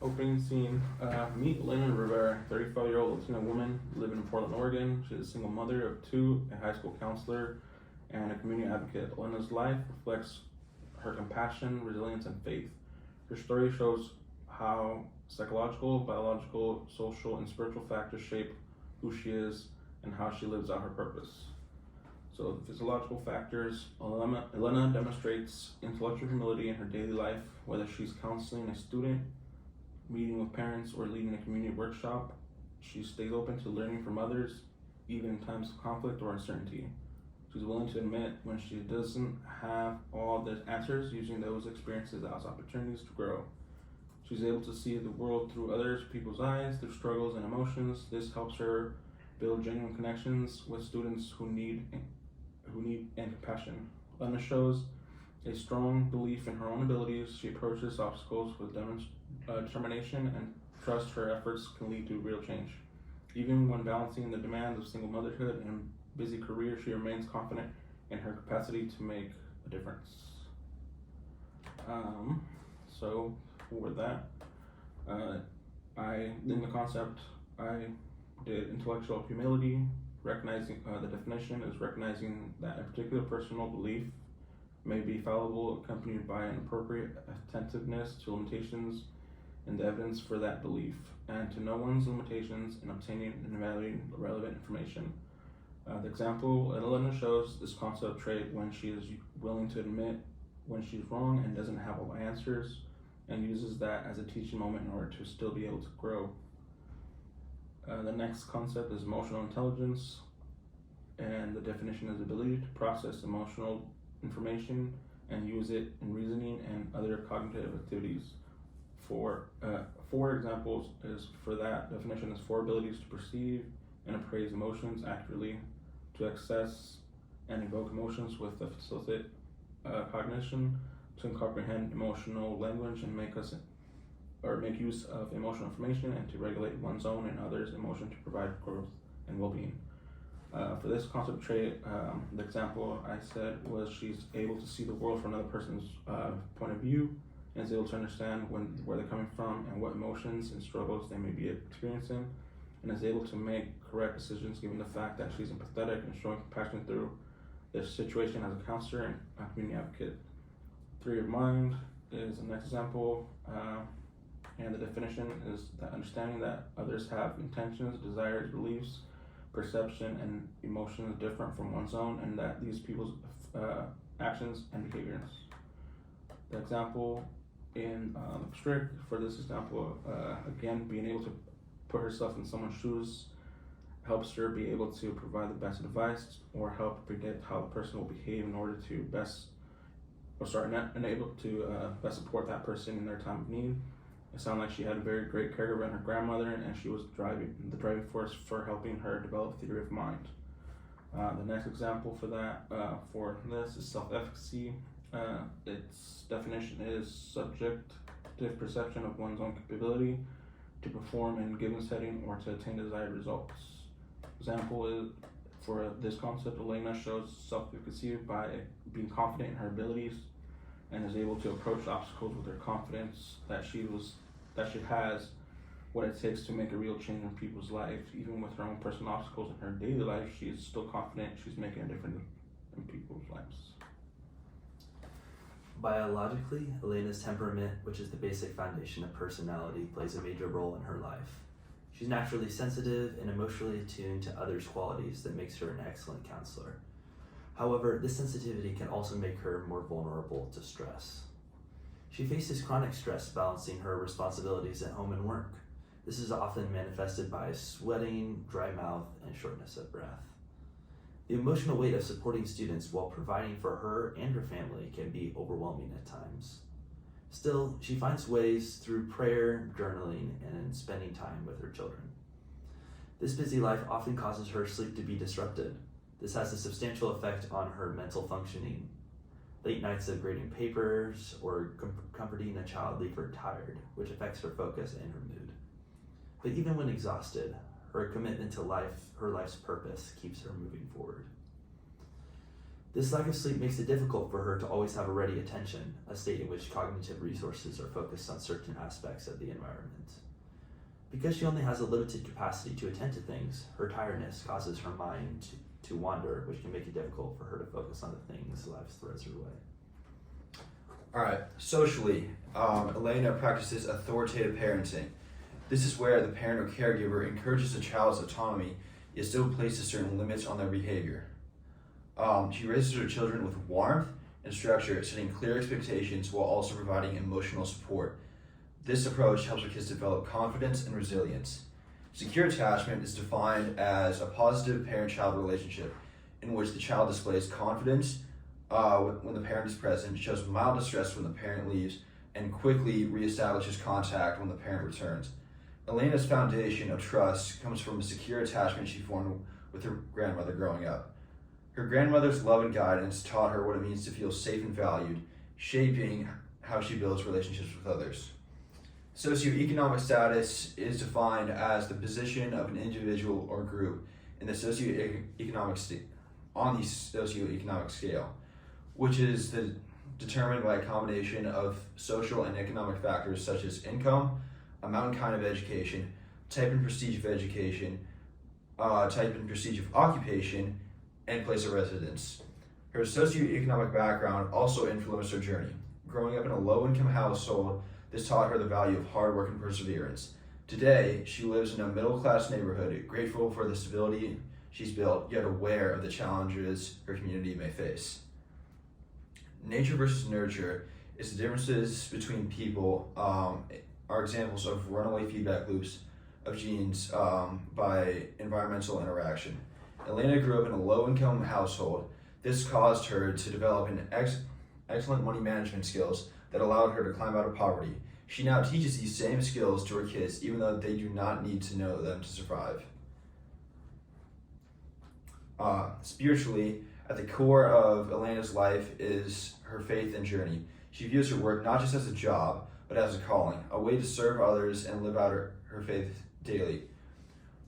Opening scene. Meet Lynn Rivera, 35-year-old Latina woman living in Portland, Oregon. She's a single mother of two, a high school counselor, and a community advocate. Lena's life reflects her compassion, resilience, and faith. Her story shows how psychological, biological, social, and spiritual factors shape who she is and how she lives out her purpose. So the physiological factors, Elena demonstrates intellectual humility in her daily life, whether she's counseling a student, meeting with parents, or leading a community workshop. She stays open to learning from others, even in times of conflict or uncertainty. She's willing to admit when she doesn't have all the answers, using those experiences as opportunities to grow. She's able to see the world through others people's eyes, their struggles and emotions. This helps her build genuine connections with students who need and compassion. Lena shows a strong belief in her own abilities. She approaches obstacles with determination and trusts her efforts can lead to real change. Even when balancing the demands of single motherhood and busy career, she remains confident in her capacity to make a difference. So for that, in the concept, I did intellectual humility. Recognizing the definition is recognizing that a particular personal belief may be fallible, accompanied by an appropriate attentiveness to limitations and the evidence for that belief, and to know one's limitations in obtaining and evaluating relevant information. The example Elena shows this concept trait when she is willing to admit when she's wrong and doesn't have all the answers, and uses that as a teaching moment in order to still be able to grow. The next concept is emotional intelligence, and the definition is the ability to process emotional information and use it in reasoning and other cognitive activities. Four examples is for that definition is four abilities to perceive and appraise emotions accurately, to access and evoke emotions with the facilitate cognition, to comprehend emotional language and make use of emotional information, and to regulate one's own and others' emotion to provide growth and well-being. For this concept trait, the example I said was she's able to see the world from another person's point of view, and is able to understand where they're coming from and what emotions and struggles they may be experiencing, and is able to make correct decisions given the fact that she's empathetic and showing compassion through their situation as a counselor and a community advocate. Theory of mind is the next example, and the definition is that understanding that others have intentions, desires, beliefs, perception, and emotions different from one's own, and that these people's actions and behaviors. The example in strict for this example, again, being able to put herself in someone's shoes helps her be able to provide the best advice or help predict how the person will behave in order to best support that person in their time of need. It sounded like she had a very great caregiver in her grandmother, and she was the driving force for helping her develop theory of mind. The next example for that, for this is self-efficacy. Its definition is subjective perception of one's own capability to perform in a given setting or to attain desired results. Example is for this concept, Elena shows self-efficacy by being confident in her abilities and is able to approach obstacles with her confidence that she has what it takes to make a real change in people's lives. Even with her own personal obstacles in her daily life, she is still confident she's making a difference in people's lives. Biologically, Elena's temperament, which is the basic foundation of personality, plays a major role in her life. She's naturally sensitive and emotionally attuned to others' qualities that makes her an excellent counselor. However, this sensitivity can also make her more vulnerable to stress. She faces chronic stress balancing her responsibilities at home and work. This is often manifested by sweating, dry mouth, and shortness of breath. The emotional weight of supporting students while providing for her and her family can be overwhelming at times. Still, she finds ways through prayer, journaling, and spending time with her children. This busy life often causes her sleep to be disrupted. This has a substantial effect on her mental functioning. Late nights of grading papers or comforting a child leave her tired, which affects her focus and her mood. But even when exhausted, her commitment to life, her life's purpose, keeps her moving forward. This lack of sleep makes it difficult for her to always have a ready attention, a state in which cognitive resources are focused on certain aspects of the environment. Because she only has a limited capacity to attend to things, her tiredness causes her mind to wander, which can make it difficult for her to focus on the things life throws her way. All right, socially, Elena practices authoritative parenting. This is where the parent or caregiver encourages the child's autonomy, yet still places certain limits on their behavior. She raises her children with warmth and structure, setting clear expectations while also providing emotional support. This approach helps her kids develop confidence and resilience. Secure attachment is defined as a positive parent-child relationship in which the child displays confidence when the parent is present, shows mild distress when the parent leaves, and quickly reestablishes contact when the parent returns. Elena's foundation of trust comes from a secure attachment she formed with her grandmother growing up. Her grandmother's love and guidance taught her what it means to feel safe and valued, shaping how she builds relationships with others. Socioeconomic status is defined as the position of an individual or group in the on the socioeconomic scale, which is determined by a combination of social and economic factors such as income, amount and kind of education, type and prestige of education, type and prestige of occupation, and place of residence. Her socioeconomic background also influenced her journey. Growing up in a low-income household, this taught her the value of hard work and perseverance. Today, she lives in a middle-class neighborhood, grateful for the stability she's built, yet aware of the challenges her community may face. Nature versus nurture is the differences between people are examples of runaway feedback loops of genes by environmental interaction. Elena grew up in a low-income household. This caused her to develop an excellent money management skills that allowed her to climb out of poverty. She now teaches these same skills to her kids, even though they do not need to know them to survive. Spiritually, at the core of Elena's life is her faith and journey. She views her work not just as a job, but as a calling, a way to serve others and live out her faith daily.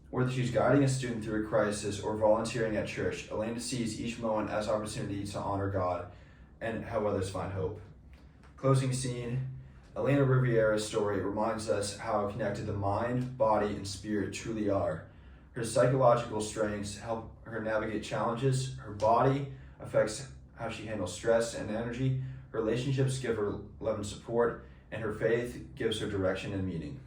Whether she's guiding a student through a crisis or volunteering at church, Elena sees each moment as opportunity to honor God and help others find hope. Closing scene, Elena Riviera's story reminds us how connected the mind, body, and spirit truly are. Her psychological strengths help her navigate challenges. Her body affects how she handles stress and energy. Her relationships give her love and support, and her faith gives her direction and meaning.